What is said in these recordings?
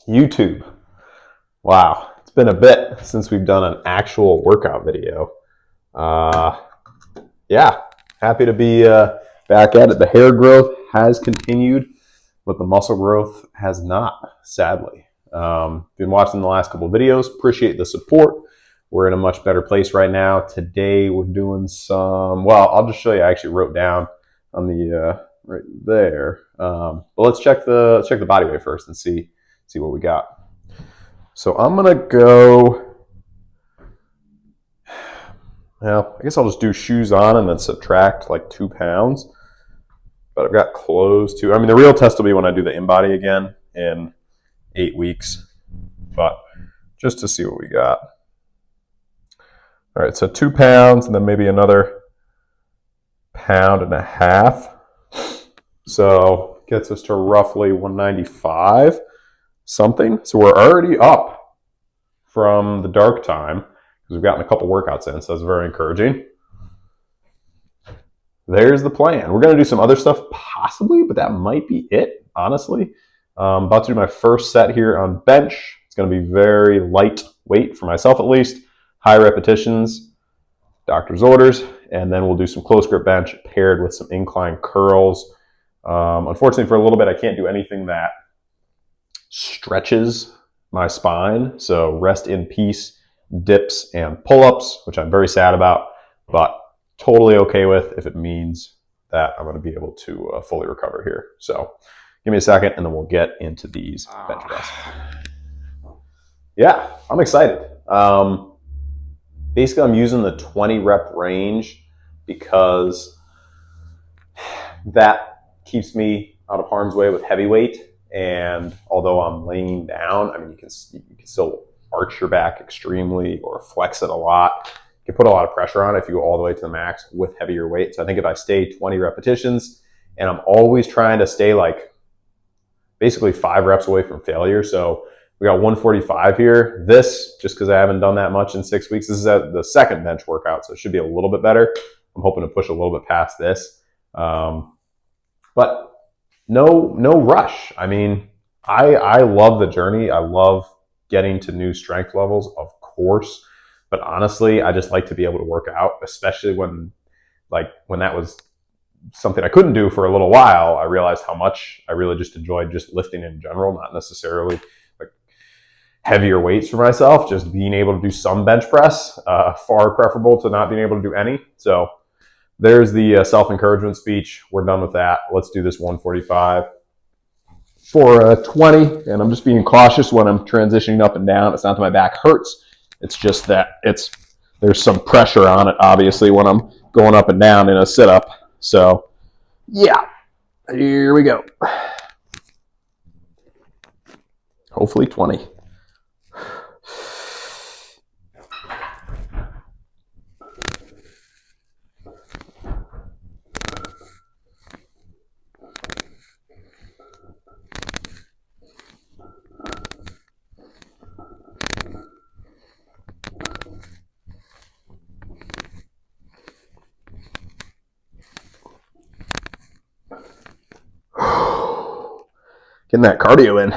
YouTube. Wow, it's been a bit since we've done an actual workout video. Yeah, happy to be back at it. The hair growth has continued, but the muscle growth has not, sadly. Been watching the last couple of videos. Appreciate the support. We're in a much better place right now. Today we're doing some, well, I'll just show you. I actually wrote down on the right there. But let's check the body weight first and see what we got. So I'm gonna go, well, I guess I'll just do shoes on and then subtract like 2 pounds. But I've got clothes too. I mean, the real test will be when I do the in-body again in 8 weeks. But just to see what we got. All right, so 2 pounds and then maybe another 1.5 pounds. So gets us to roughly 195 something. So we're already up from the dark time because we've gotten a couple workouts in, so that's very encouraging. There's the plan. We're going to do some other stuff possibly, but that might be it, honestly. About to do my first set here on bench. It's going to be very lightweight for myself at least. High repetitions, doctor's orders, and then we'll do some close grip bench paired with some incline curls. Unfortunately, for a little bit, I can't do anything that stretches my spine. So rest in peace, dips and pull-ups, which I'm very sad about, but totally okay with if it means that I'm going to be able to fully recover here. So give me a second and then we'll get into these bench press. Yeah, I'm excited. Basically, I'm using the 20 rep range because that keeps me out of harm's way with heavyweight. And although I'm laying down, I mean, you can still arch your back extremely or flex it a lot. You can put a lot of pressure on it if you go all the way to the max with heavier weight. So I think if I stay 20 repetitions, and I'm always trying to stay like basically 5 reps away from failure. So we got 145 here. This, just because I haven't done that much in 6 weeks, this is the second bench workout, so it should be a little bit better. I'm hoping to push a little bit past this. But no rush. I mean, I love the journey. I love getting to new strength levels, of course. But honestly, I just like to be able to work out, especially when that was something I couldn't do for a little while. I realized how much I really just enjoyed just lifting in general, not necessarily like heavier weights for myself. Just being able to do some bench press, far preferable to not being able to do any. So there's the self-encouragement speech. We're done with that. Let's do this 145 for 20. And I'm just being cautious when I'm transitioning up and down. It's not that my back hurts. It's just that there's some pressure on it, obviously, when I'm going up and down in a sit-up. So, yeah, here we go. Hopefully 20. Getting that cardio in.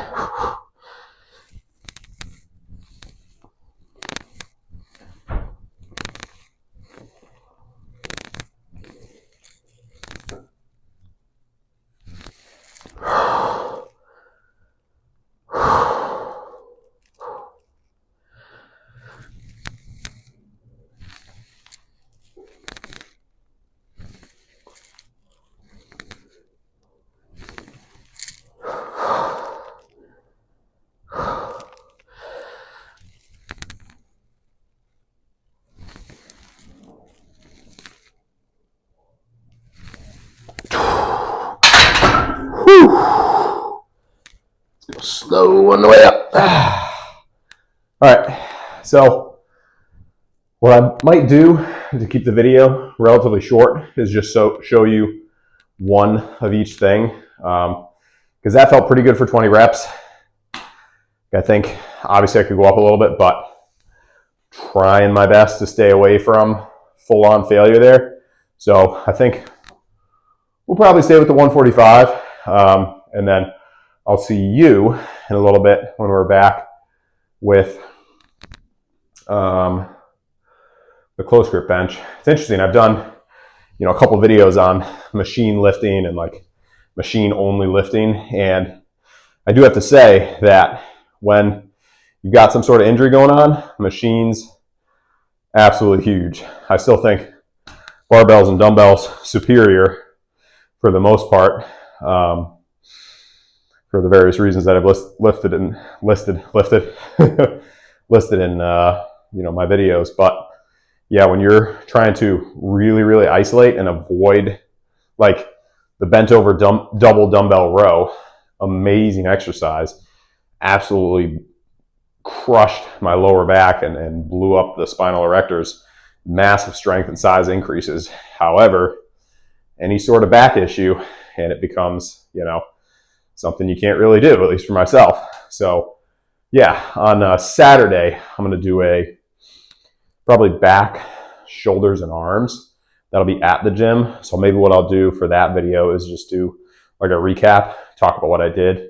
Slow on the way up. All right, so what I might do to keep the video relatively short is just show you one of each thing, because that felt pretty good for 20 reps. I think obviously I could go up a little bit, but trying my best to stay away from full-on failure there. So I think we'll probably stay with the 145, and then I'll see you in a little bit when we're back with the close grip bench. It's interesting. I've done, a couple videos on machine lifting and like machine only lifting. And I do have to say that when you've got some sort of injury going on, machines, absolutely huge. I still think barbells and dumbbells superior for the most part, for the various reasons that I've listed in my videos. But yeah, when you're trying to really, really isolate and avoid like the bent over double dumbbell row, amazing exercise, absolutely crushed my lower back and blew up the spinal erectors, massive strength and size increases. However, any sort of back issue and it becomes, something you can't really do, at least for myself. So yeah, on Saturday, I'm going to do probably back, shoulders, and arms. That'll be at the gym. So maybe what I'll do for that video is just do like a recap, talk about what I did,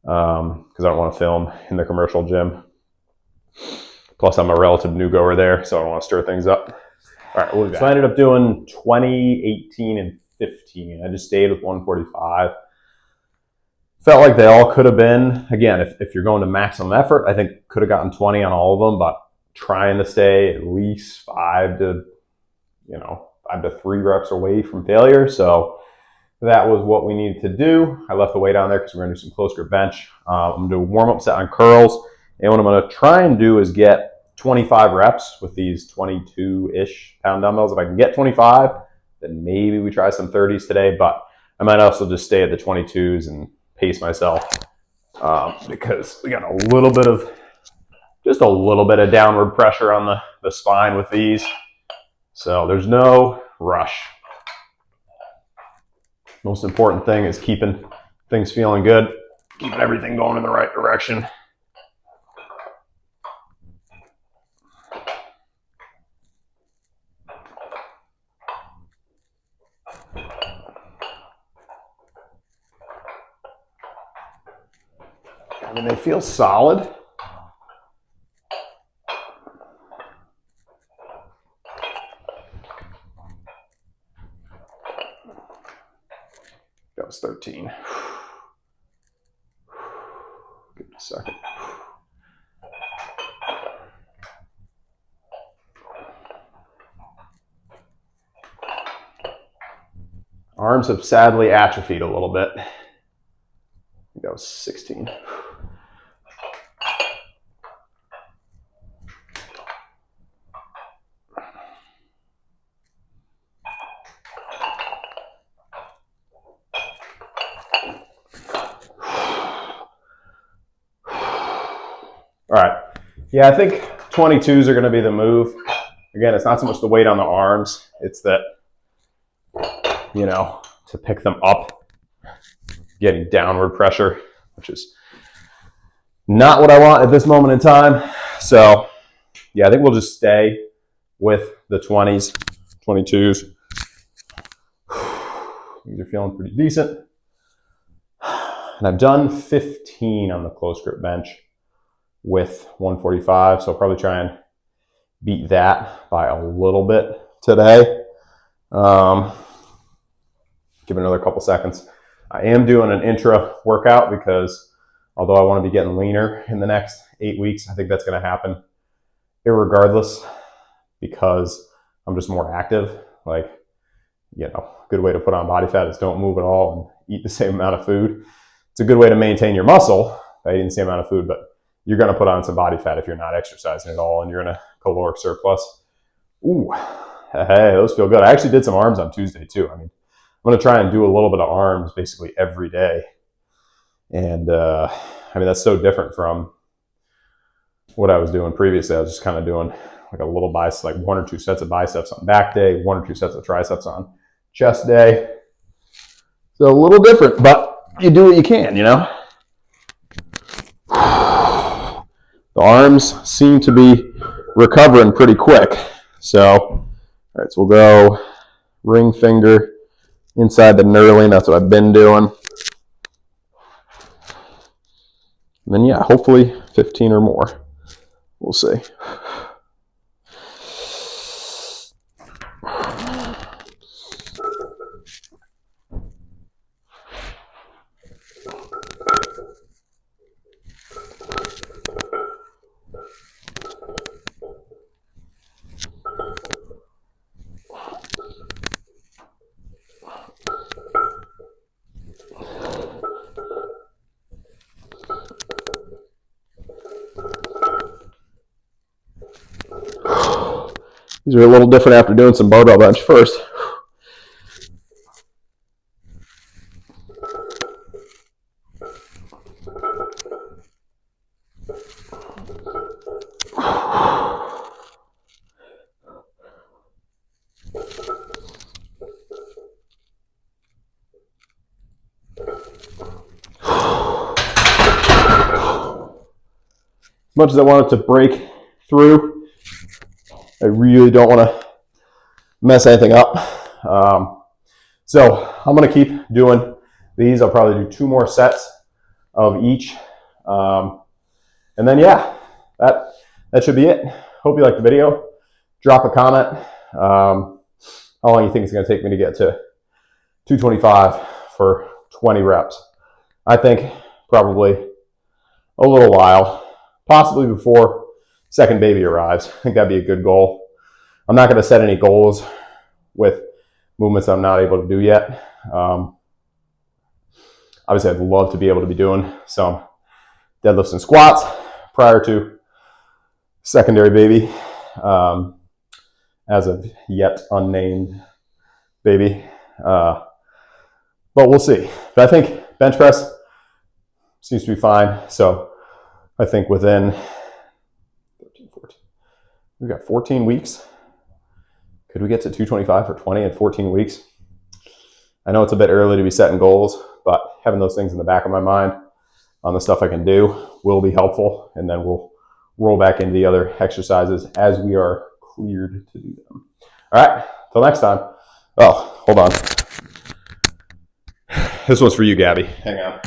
because I don't want to film in the commercial gym. Plus, I'm a relative new goer there, so I don't want to stir things up. All right, we'll be back. So I ended up doing 20, 18, and 15. I just stayed with 145. Felt like they all could have been, again, if you're going to maximum effort, I think could have gotten 20 on all of them, but trying to stay at least 5 to 3 reps away from failure. So that was what we needed to do. I left the weight on there because we're going to do some close grip bench. I'm going to do a warm-up set on curls. And what I'm going to try and do is get 25 reps with these 22-ish pound dumbbells. If I can get 25, then maybe we try some 30s today. But I might also just stay at the 22s and pace myself because we got just a little bit of downward pressure on the spine with these. So there's no rush. Most important thing is keeping things feeling good, keeping everything going in the right direction. I mean, they feel solid. That was 13. Give it a second. Arms have sadly atrophied a little bit. I think that was 16. All right. Yeah, I think 22s are going to be the move. Again, it's not so much the weight on the arms. It's that, to pick them up, getting downward pressure, which is not what I want at this moment in time. So, yeah, I think we'll just stay with the 20s, 22s. These are feeling pretty decent. And I've done 15 on the close grip bench with 145, so I'll probably try and beat that by a little bit today. Give it another couple seconds. I am doing an intra workout because although I want to be getting leaner in the next 8 weeks, I think that's going to happen irregardless because I'm just more active. Like, good way to put on body fat is don't move at all and eat the same amount of food. It's a good way to maintain your muscle by eating the same amount of food, but you're going to put on some body fat if you're not exercising at all and you're in a caloric surplus. Ooh, hey, those feel good. I actually did some arms on Tuesday too. I mean, I'm going to try and do a little bit of arms basically every day. And that's so different from what I was doing previously. I was just kind of doing like a little bicep, like 1 or 2 sets of biceps on back day, 1 or 2 sets of triceps on chest day. So a little different, but you do what you can, The arms seem to be recovering pretty quick. So, all right, so we'll go ring finger inside the knurling. That's what I've been doing. And then yeah, hopefully 15 or more. We'll see. These are a little different after doing some barbell bench first. As much as I wanted to break through, I really don't want to mess anything up. So I'm going to keep doing these. I'll probably do 2 more sets of each. And then yeah, that should be it. Hope you liked the video. Drop a comment. How long you think it's going to take me to get to 225 for 20 reps? I think probably a little while, possibly before second baby arrives. I think that'd be a good goal. I'm not going to set any goals with movements I'm not able to do yet. Obviously, I'd love to be able to be doing some deadlifts and squats prior to secondary baby, as of yet unnamed baby. But we'll see. But I think bench press seems to be fine. So I think within 13, 14, we've got 14 weeks. Could we get to 225 for 20 in 14 weeks? I know it's a bit early to be setting goals, but having those things in the back of my mind on the stuff I can do will be helpful. And then we'll roll back into the other exercises as we are cleared to do them. All right, till next time. Oh, hold on. This one's for you, Gabby. Hang on.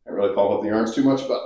I really pump up the arms too much, but